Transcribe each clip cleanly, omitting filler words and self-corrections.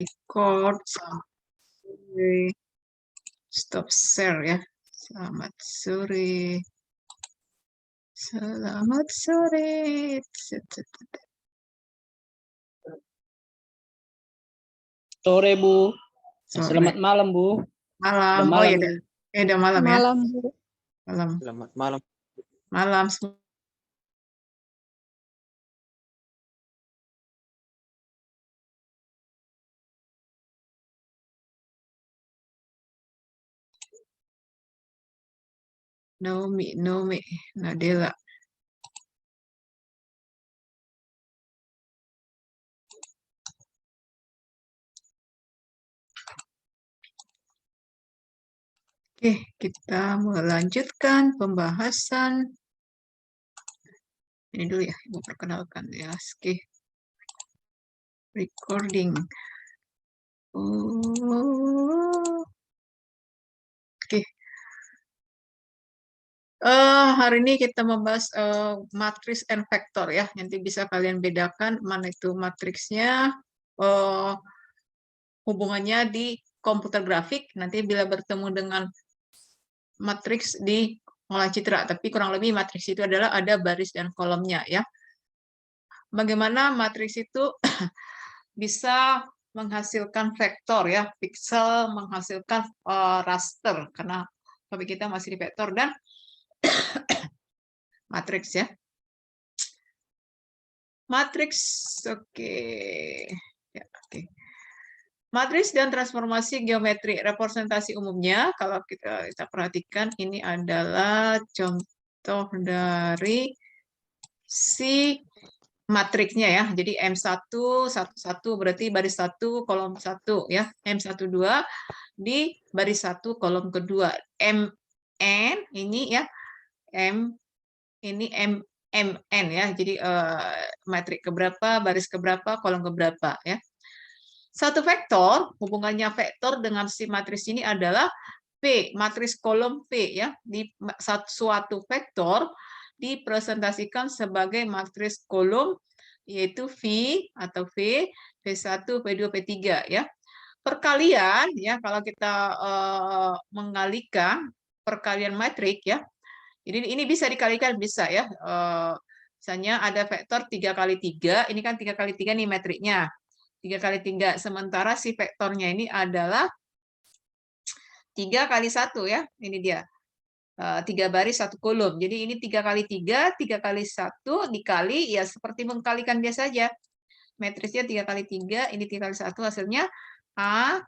record, stop share ya. Selamat sore. Selamat sore. Sore, Bu. Sore. Selamat malam, Bu. Malam. Udah Oh malam ya, ini. udah malam ya. Malam, Bu. Malam. Selamat malam. Malam. Naomi, Nadela. Oke, kita melanjutkan pembahasan. Ini dulu ya, Ibu perkenalkan ya. Oke. Recording. Oke. Hari ini kita membahas matriks and vektor ya. Nanti bisa kalian bedakan mana itu matriksnya, hubungannya di komputer grafik. Nanti bila bertemu dengan matriks di olah citra, tapi kurang lebih matriks itu adalah ada baris dan kolomnya ya. Bagaimana matriks itu bisa menghasilkan vektor ya, piksel menghasilkan raster karena topik kita masih di vektor dan matriks ya. Matriks, oke. Ya, oke. Matriks dan transformasi geometri representasi umumnya, kalau kita perhatikan ini adalah contoh dari si matriksnya ya. Jadi M1, 1 berarti baris 1, kolom 1 ya. M12 di baris 1, kolom kedua. MN ini ya, ini MN ya. Jadi matrik keberapa, baris keberapa, kolom keberapa ya. Satu vektor, hubungannya vektor dengan si matriks ini adalah P, matriks kolom P ya. Di suatu vektor dipresentasikan sebagai matriks kolom yaitu V atau V, V1, V2, V3 ya. Perkalian ya, kalau kita mengalikan perkalian matrik ya. Jadi ini bisa dikalikan bisa ya. Misalnya ada vektor 3 kali 3, ini kan 3 kali 3 nih matriknya. 3 kali 3, sementara si vektornya ini adalah 3 kali 1 ya. Ini dia. 3 baris 1 kolom. Jadi ini 3 kali 3, 3 kali 1 dikali ya seperti mengkalikan biasa saja. Matriksnya 3 kali 3, ini 3 kali 1 hasilnya A,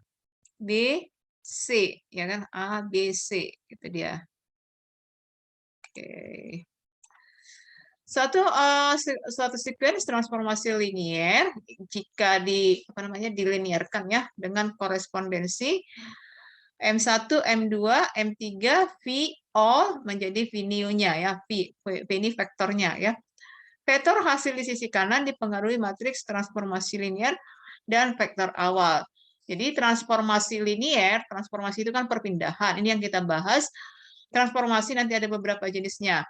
B, C. Ya kan? A, B, C. Itu dia. Oke. Suatu sequence transformasi linier jika dilinearkan ya dengan korespondensi M1, M2, M3, V all menjadi V new-nya ya, V ini vektornya ya. Vektor hasil di sisi kanan dipengaruhi matriks transformasi linier dan vektor awal. Jadi transformasi linier, transformasi itu kan perpindahan. Ini yang kita bahas. Transformasi nanti ada beberapa jenisnya.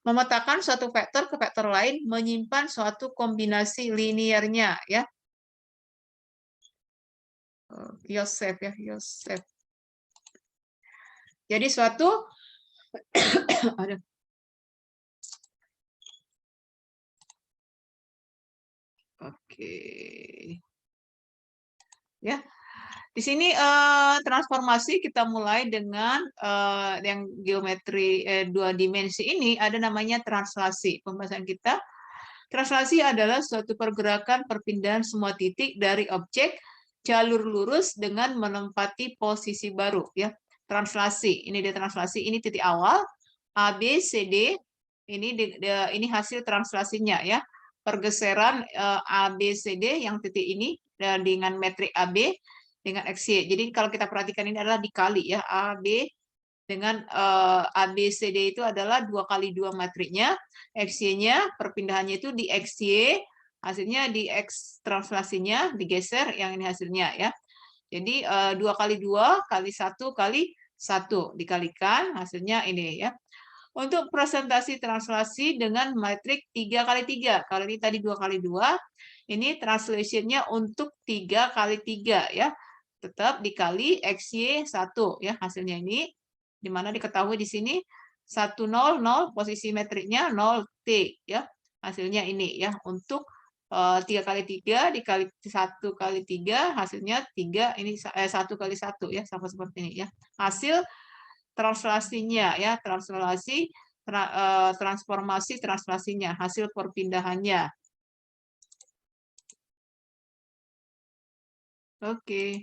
Memetakan suatu vektor ke vektor lain menyimpan suatu kombinasi liniernya ya. Yosef ya, Yosef. Jadi suatu ada oke. Ya. Di sini transformasi kita mulai dengan yang geometri 2 dimensi ini ada namanya translasi. Pembahasan kita, translasi adalah suatu pergerakan perpindahan semua titik dari objek jalur lurus dengan menempati posisi baru ya. Translasi, ini dia translasi, ini titik awal A B C D, ini hasil translasinya ya. Pergeseran A B C D yang titik ini dengan metrik AB dengan XY. Jadi kalau kita perhatikan ini adalah dikali ya, AB dengan ABCD itu adalah 2 kali 2 matriknya, XY-nya perpindahannya itu di XY, hasilnya di X translasinya digeser, yang ini hasilnya ya. Jadi 2 kali 2 kali 1 kali 1 dikalikan, hasilnya ini ya. Untuk presentasi translasi dengan metrik 3x3. Kalau ini tadi 2x2, ini translation-nya untuk 3x3 ya. Tetap dikali XY 1 ya hasilnya ini. Di mana diketahui di sini 1 0 0 posisi metriknya 0 T ya. Hasilnya ini ya untuk 3x3 dikali 1x3 hasilnya 3 ini 1x1 ya sama seperti ini ya. Hasil translasinya ya, transformasi translasinya, hasil perpindahannya. Oke.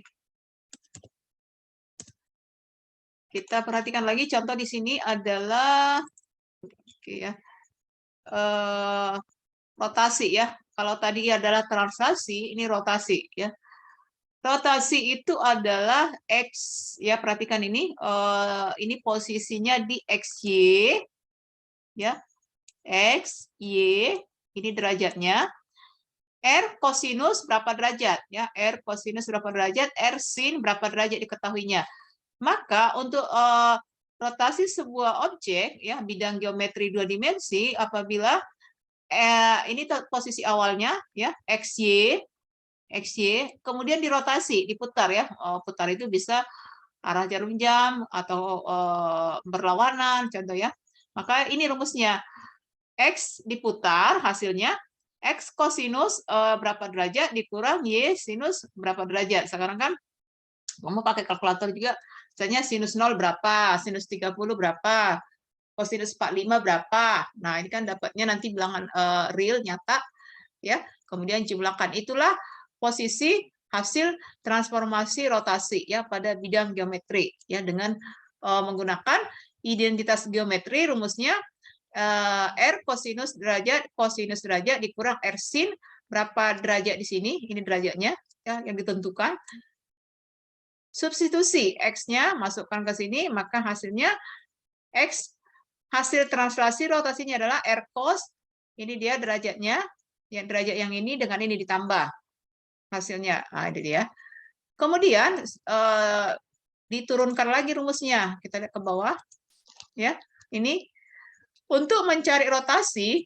Kita perhatikan lagi contoh di sini adalah oke ya. Rotasi ya. Kalau tadi adalah translasi, ini rotasi ya. Rotasi itu adalah X ya, perhatikan ini posisinya di XY ya. X, Y, ini derajatnya. R kosinus berapa derajat ya? R kosinus berapa derajat? R sin berapa derajat diketahuinya. Maka untuk rotasi sebuah objek ya, bidang geometri 2 dimensi apabila ini posisi awalnya ya, XY, kemudian dirotasi, diputar ya. Putar itu bisa arah jarum jam atau berlawanan contoh ya. Maka ini rumusnya. X diputar hasilnya X kosinus berapa derajat dikurang Y sinus berapa derajat. Sekarang kan kamu pakai kalkulator juga, misalnya sinus 0 berapa, sinus 30 berapa, kosinus 45 berapa. Nah, ini kan dapatnya nanti bilangan real nyata ya. Kemudian jumlahkan, itulah posisi hasil transformasi rotasi ya pada bidang geometri ya, dengan menggunakan identitas geometri. Rumusnya R kosinus derajat dikurang R sin berapa derajat di sini, ini derajatnya ya yang ditentukan. Substitusi X-nya masukkan ke sini, maka hasilnya X, hasil translasi rotasinya adalah R cos, ini dia derajatnya, ya derajat yang ini dengan ini ditambah hasilnya. Nah, ini dia. Kemudian diturunkan lagi rumusnya, kita lihat ke bawah ya. Ini untuk mencari rotasi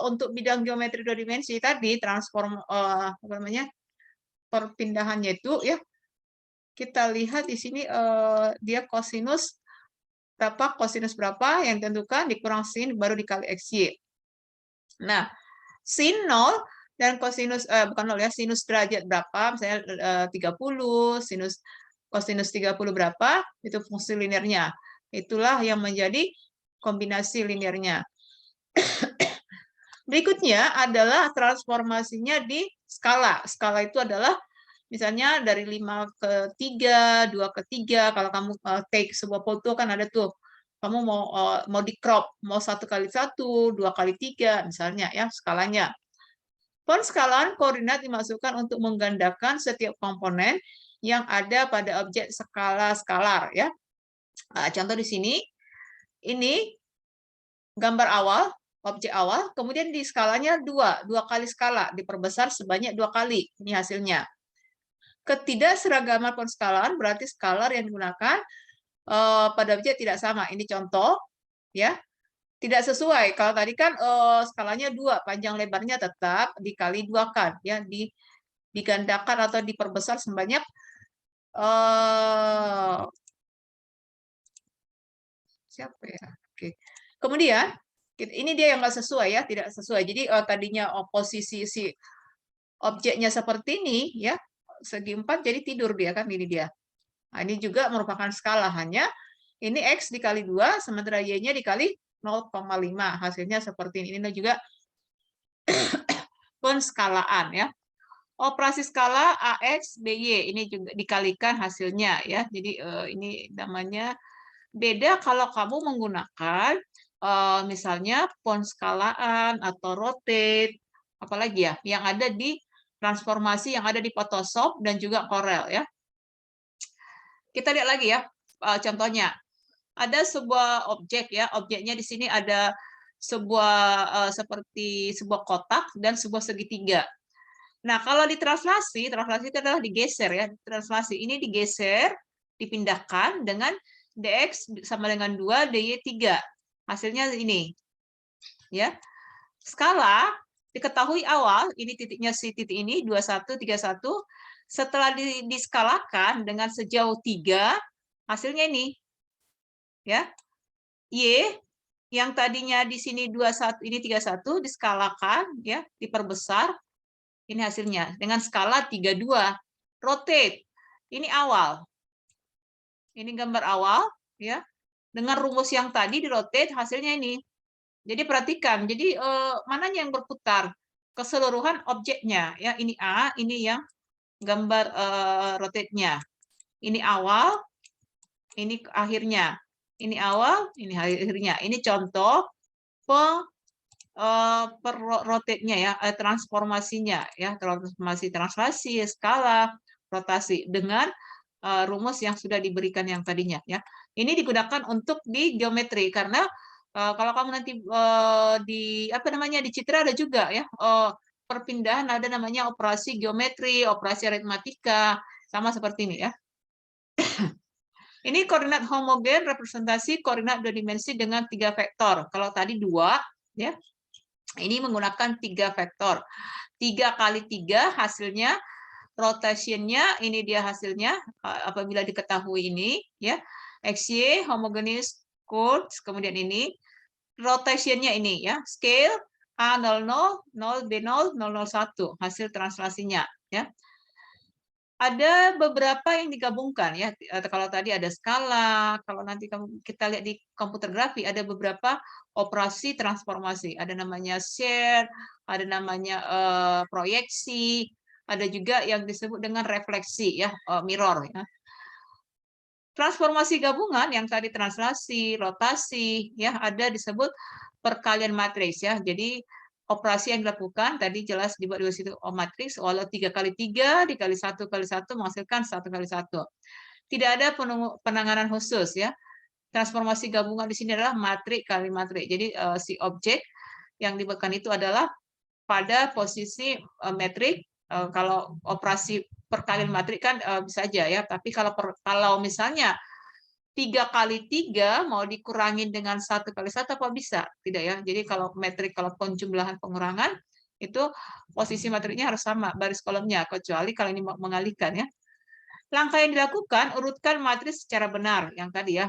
untuk bidang geometri 2 dimensi tadi, transform perpindahannya itu ya, kita lihat di sini dia kosinus berapa yang ditentukan dikurang sin baru dikali XY. Nah, sin 0 dan kosinus bukan 0 ya, sinus derajat berapa, misalnya 30, sinus kosinus 30 berapa, itu fungsi linearnya. Itulah yang menjadi kombinasi linearnya. Berikutnya adalah transformasinya di skala. Skala itu adalah misalnya dari 5 ke 3, 2 ke 3, kalau kamu take sebuah foto kan ada tuh, kamu mau di crop, mau 1x1, 2x3, misalnya ya skalanya. Penskalaan koordinat dimasukkan untuk menggandakan setiap komponen yang ada pada objek skala skalar ya. Nah, contoh di sini, ini gambar awal, objek awal, kemudian di skalanya 2 kali skala, diperbesar sebanyak 2 kali, ini hasilnya. Ketidakseragaman penskalaan berarti skalar yang digunakan pada objek tidak sama. Ini contoh ya, tidak sesuai. Kalau tadi kan skalanya 2, panjang lebarnya tetap dikali 2 kan ya, digandakan atau diperbesar sebanyak siapa ya? Oke. Kemudian ini dia yang nggak sesuai ya, tidak sesuai. Jadi tadinya posisi si objeknya seperti ini ya, segi 4 jadi tidur dia kan, ini dia. Nah, ini juga merupakan skala, hanya ini X dikali 2, sementara Y-nya dikali 0,5. Hasilnya seperti ini. Ini juga penskalaan ya. Operasi skala AX, BY, ini juga dikalikan hasilnya ya. Jadi ini namanya beda kalau kamu menggunakan misalnya penskalaan atau rotate, apalagi ya, yang ada di transformasi yang ada di Photoshop dan juga Corel ya. Kita lihat lagi ya contohnya. Ada sebuah objek ya, objeknya di sini ada sebuah seperti sebuah kotak dan sebuah segitiga. Nah, kalau di translasi itu adalah digeser ya, translasi ini digeser, dipindahkan dengan dx sama dengan 2, dy 3. hasilnya ini. Ya. Skala diketahui awal, ini titiknya si titik ini 21, 31. Setelah diskalakan dengan sejauh 3, hasilnya ini. Ya. Y yang tadinya di sini 21, ini 31 diskalakan ya, diperbesar. Ini hasilnya dengan skala 32. Rotate. Ini awal. Ini gambar awal ya. Dengan rumus yang tadi di rotate hasilnya ini. Jadi perhatikan, jadi mananya yang berputar? Keseluruhan objeknya ya. Ini A, ini yang gambar rotate-nya. Ini awal, ini akhirnya. Ini awal, ini akhirnya. Ini contoh per rotate-nya ya, transformasinya ya, transformasi translasi, skala, rotasi dengan rumus yang sudah diberikan yang tadinya ya. Ini digunakan untuk di geometri karena kalau kamu nanti di apa namanya di citra ada juga ya perpindahan, ada namanya operasi geometri, operasi aritmatika, sama seperti ini ya. Ini koordinat homogen, representasi koordinat 2 dimensi dengan 3 vektor. Kalau tadi 2 ya. Ini menggunakan 3 vektor. 3 kali 3 hasilnya, rotationnya ini dia hasilnya apabila diketahui ini ya. XY homogeneous chords, kemudian ini rotationnya ini ya, scale A00, 0B0, 001 hasil translasinya ya. Ada beberapa yang digabungkan ya. Kalau tadi ada skala, kalau nanti kita lihat di komputer grafik ada beberapa operasi transformasi. Ada namanya share, ada namanya proyeksi, ada juga yang disebut dengan refleksi ya, mirror ya. Transformasi gabungan yang tadi translasi, rotasi ya, ada disebut perkalian matriks ya. Jadi operasi yang dilakukan tadi jelas dibuat di situ matriks, walau 3 kali 3 dikali 1 kali 1 menghasilkan 1 kali 1. Tidak ada penanganan khusus ya. Transformasi gabungan di sini adalah matriks kali matriks. Jadi si objek yang dibuatkan itu adalah pada posisi metrik. Kalau operasi perkalian matriks kan bisa aja ya, tapi kalau misalnya 3 kali 3 mau dikurangin dengan 1 kali 1 apa bisa? Tidak ya. Jadi kalau metrik, kalau penjumlahan pengurangan, itu posisi matriknya harus sama, baris kolomnya, kecuali kalau ini mengalihkan ya. Langkah yang dilakukan, urutkan matriks secara benar. Yang tadi ya,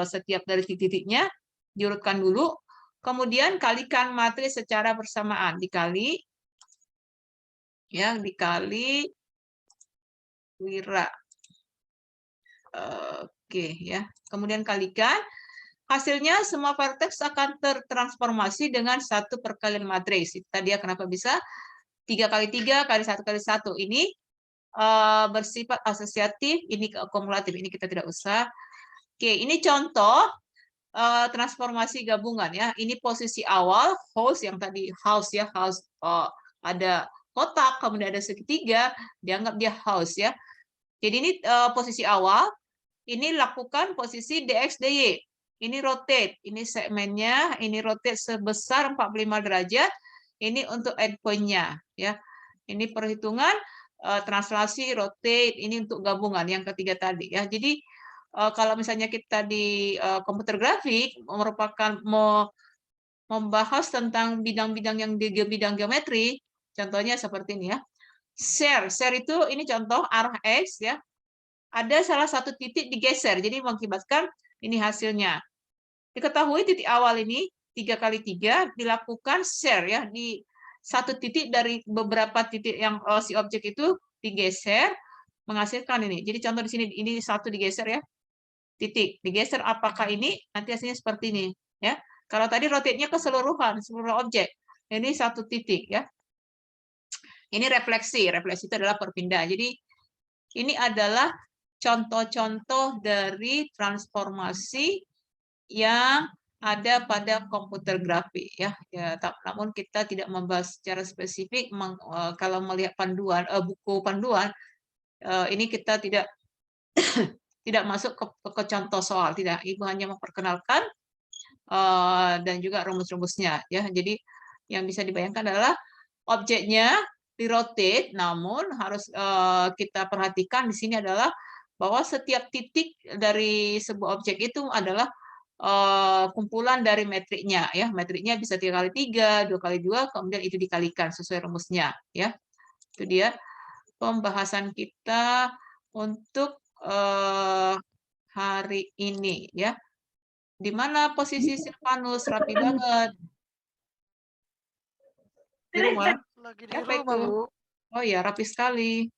setiap dari titik-titiknya diurutkan dulu, kemudian kalikan matriks secara bersamaan. Dikali, ya, dikali wira. Oke ya, kemudian kalikan, hasilnya semua vertex akan tertransformasi dengan satu perkalian matriks. Tadi ya kenapa bisa 3 kali 3 kali 1 kali 1 ini bersifat asosiatif, ini akumulatif, ini kita tidak usah. Oke, ini contoh transformasi gabungan ya. Ini posisi awal house yang tadi house ya, house ada kotak, kemudian ada segitiga, dianggap dia house ya. Jadi ini posisi awal. Ini lakukan posisi DX DY. Ini rotate, ini segmennya, ini rotate sebesar 45 derajat. Ini untuk endpoint-nya ya. Ini perhitungan translasi, rotate, ini untuk gabungan yang ketiga tadi ya. Jadi kalau misalnya kita di komputer grafik merupakan membahas tentang bidang-bidang yang di bidang geometri, contohnya seperti ini ya. Share itu ini contoh arah X ya. Ada salah satu titik digeser, jadi mengakibatkan ini hasilnya. Diketahui titik awal ini 3 kali 3 dilakukan share ya, di satu titik dari beberapa titik yang si objek itu digeser menghasilkan ini. Jadi contoh di sini ini satu digeser ya, titik digeser, apakah ini nanti hasilnya seperti ini ya. Kalau tadi rotate-nya keseluruhan seluruh objek, ini satu titik ya. Ini refleksi itu adalah perpindahan. Jadi ini adalah contoh-contoh dari transformasi yang ada pada komputer grafik ya. Namun kita tidak membahas secara spesifik. Kalau melihat panduan buku panduan ini kita tidak tidak masuk ke contoh soal, tidak. Ibu hanya memperkenalkan dan juga rumus-rumusnya ya. Jadi yang bisa dibayangkan adalah objeknya di-rotate, namun harus kita perhatikan di sini adalah bahwa setiap titik dari sebuah objek itu adalah kumpulan dari metriknya ya. Metriknya bisa 3 kali 3, 2 kali 2, kemudian itu dikalikan sesuai rumusnya ya. Itu dia pembahasan kita untuk hari ini ya. Di mana posisi Silvanus? Rapi banget. Di rumah? Lagi di Siapa rumah, itu? Bu. Oh ya, rapi sekali.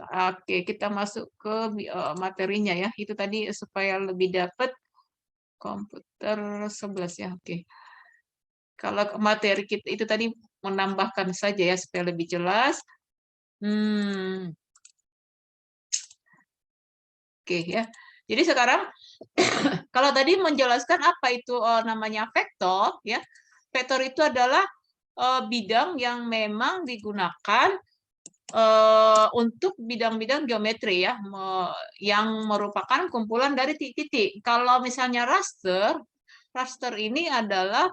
Oke, kita masuk ke materinya ya. Itu tadi supaya lebih dapat komputer 11 ya. Oke. Kalau materi kita itu tadi menambahkan saja ya supaya lebih jelas. Oke ya. Jadi sekarang kalau tadi menjelaskan apa itu namanya vektor ya. Vektor itu adalah bidang yang memang digunakan untuk bidang-bidang geometri ya, yang merupakan kumpulan dari titik-titik. Kalau misalnya raster, raster ini adalah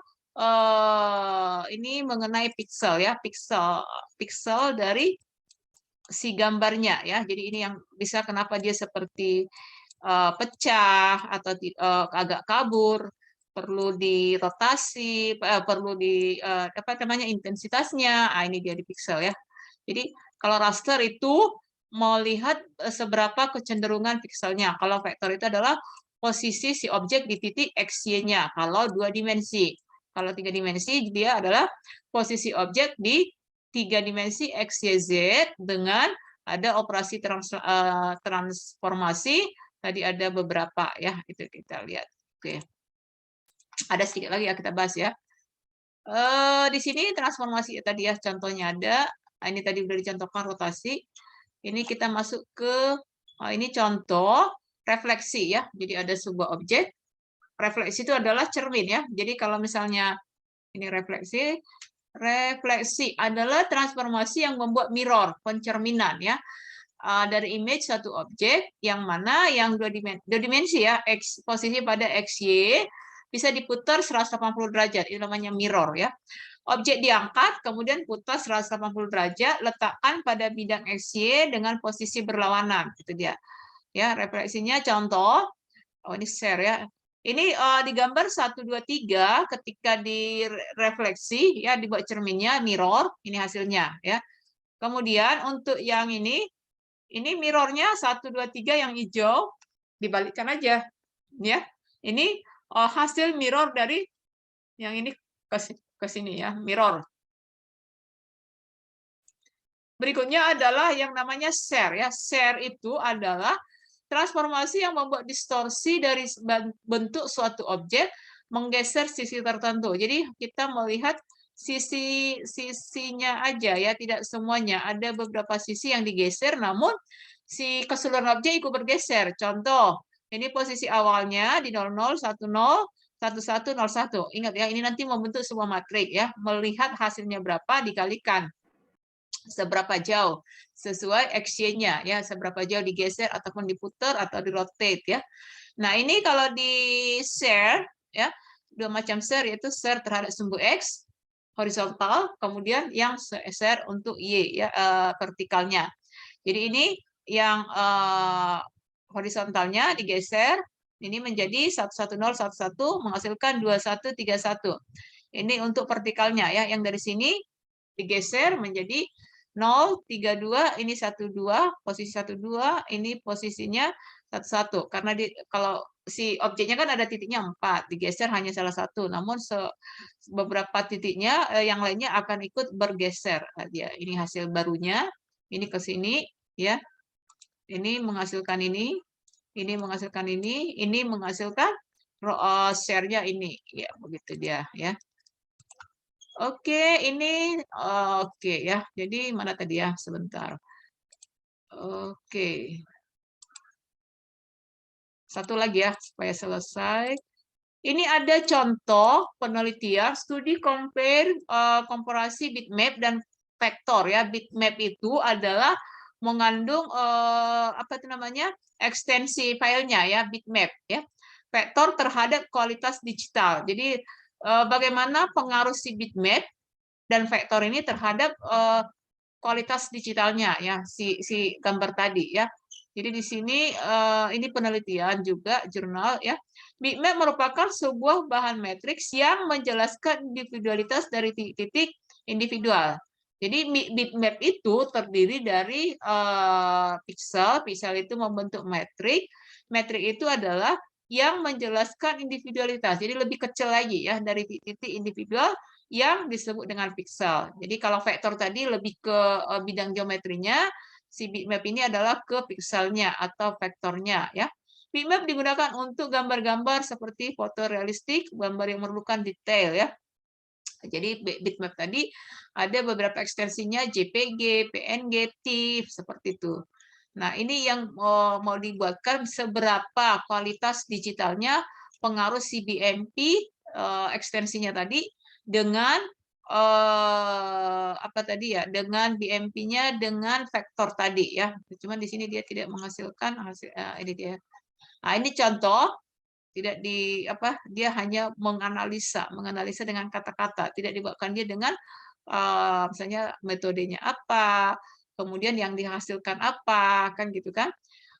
ini mengenai piksel ya, piksel dari si gambarnya ya. Jadi ini yang bisa kenapa dia seperti pecah atau agak kabur, perlu dirotasi, perlu di apa namanya intensitasnya. Ini dia di piksel ya. Jadi kalau raster itu melihat seberapa kecenderungan pikselnya. Kalau vektor itu adalah posisi si objek di titik XY-nya. Kalau 2 dimensi. Kalau 3 dimensi dia adalah posisi objek di 3 dimensi X, Y, Z dengan ada operasi transformasi. Tadi ada beberapa ya, itu kita lihat. Oke. Ada sedikit lagi ya kita bahas ya. Di sini transformasi tadi ya contohnya ada. Ini tadi sudah dicontohkan rotasi. Ini kita masuk ke ini contoh refleksi ya. Jadi ada sebuah objek. Refleksi itu adalah cermin ya. Jadi kalau misalnya ini refleksi, refleksi adalah transformasi yang membuat mirror, pencerminan ya. Dari image satu objek yang mana yang dua dimensi ya, X posisi pada XY bisa diputar 180 derajat. Itu namanya mirror ya. Objek diangkat, kemudian putar 180 derajat, letakkan pada bidang XY dengan posisi berlawanan. Itu dia. Ya, refleksinya contoh. Oh, ini share ya. Ini digambar 1, 2, 3 ketika direfleksi ya dibuat cerminnya mirror, ini hasilnya ya. Kemudian untuk yang ini mirrornya 1, 2, 3 yang hijau dibalikkan aja ya. Ini hasil mirror dari yang ini ke sini ya, mirror. Berikutnya adalah yang namanya share ya. Share itu adalah transformasi yang membuat distorsi dari bentuk suatu objek menggeser sisi tertentu. Jadi kita melihat sisinya aja ya, tidak semuanya. Ada beberapa sisi yang digeser, namun si keseluruhan objek ikut bergeser. Contoh, ini posisi awalnya di 00, 10, 11, 01. Ingat ya, ini nanti membentuk sebuah matrik ya. Melihat hasilnya berapa dikalikan seberapa jauh sesuai XY-nya ya, seberapa jauh digeser ataupun diputar atau di-rotate ya. Nah, ini kalau di share ya, dua macam share yaitu share terhadap sumbu X horizontal, kemudian yang share untuk Y ya, vertikalnya. Jadi ini yang horizontalnya digeser, ini menjadi 110 11 menghasilkan 2131. Ini untuk vertikalnya ya, yang dari sini digeser menjadi 0, 3, 2, ini 1, 2, posisi 1, 2, ini posisinya 1, 1. Karena kalau si objeknya kan ada titiknya 4, digeser hanya salah satu, namun beberapa titiknya yang lainnya akan ikut bergeser. Ini hasil barunya, ini ke sini, ya. Ini menghasilkan ini menghasilkan ini menghasilkan share-nya ini, ya begitu dia, ya. Oke, ini oke ya. Jadi mana tadi ya? Sebentar. Oke. Satu lagi ya supaya selesai. Ini ada contoh penelitian studi komparasi bitmap dan vektor ya. Bitmap itu adalah mengandung apa itu namanya? Ekstensi filenya ya, bitmap ya. Vektor terhadap kualitas digital. Jadi bagaimana pengaruh si bitmap dan vektor ini terhadap kualitas digitalnya ya si gambar tadi ya. Jadi di sini ini penelitian juga jurnal ya. Bitmap merupakan sebuah bahan matriks yang menjelaskan individualitas dari titik-titik individual. Jadi bitmap itu terdiri dari piksel, piksel itu membentuk metrik, metrik itu adalah yang menjelaskan individualitas. Jadi lebih kecil lagi ya dari titik individual yang disebut dengan piksel. Jadi kalau vektor tadi lebih ke bidang geometrinya, si bitmap ini adalah ke pikselnya atau vektornya ya. Bitmap digunakan untuk gambar-gambar seperti foto realistik, gambar yang memerlukan detail ya. Jadi bitmap tadi ada beberapa ekstensinya JPG, PNG, TIFF seperti itu. Nah, ini yang mau dibuatkan seberapa kualitas digitalnya pengaruh CBMP ekstensinya tadi dengan apa tadi ya, dengan BMP-nya dengan vektor tadi ya. Cuman di sini dia tidak menghasilkan hasil ini dia. Nah, ini contoh tidak di apa dia hanya menganalisa dengan kata-kata, tidak dibuatkan dia dengan misalnya metodenya apa, kemudian yang dihasilkan apa, kan gitu kan.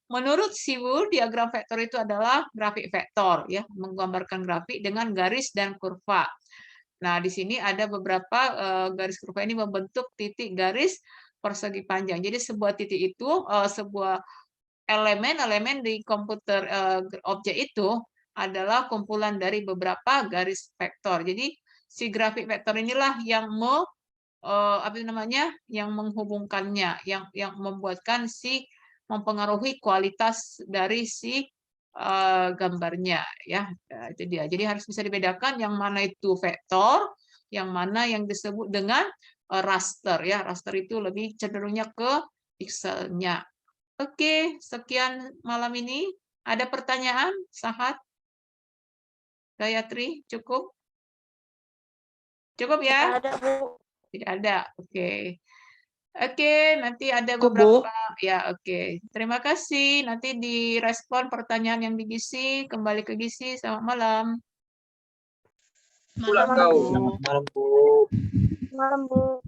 Menurut Siwu, diagram vektor itu adalah grafik vektor ya, menggambarkan grafik dengan garis dan kurva. Nah, di sini ada beberapa garis kurva ini membentuk titik garis persegi panjang. Jadi sebuah titik itu sebuah elemen-elemen di komputer objek itu adalah kumpulan dari beberapa garis vektor. Jadi si grafik vektor inilah yang apa namanya, yang menghubungkannya, yang membuatkan si mempengaruhi kualitas dari si gambarnya ya. Itu dia. Jadi harus bisa dibedakan yang mana itu vektor, yang mana yang disebut dengan raster ya. Raster itu lebih cenderungnya ke pikselnya. Oke, sekian malam ini. Ada pertanyaan, Sahat? Gayatri, cukup? Cukup ya? Ada, Bu. Tidak ada. Oke. Oke, nanti ada Cukup, Bu. beberapa ya, oke. Terima kasih. Nanti direspon pertanyaan yang di GISI, kembali ke GISI. Selamat malam. Selamat Selamat malam, Bu. malam, Bu.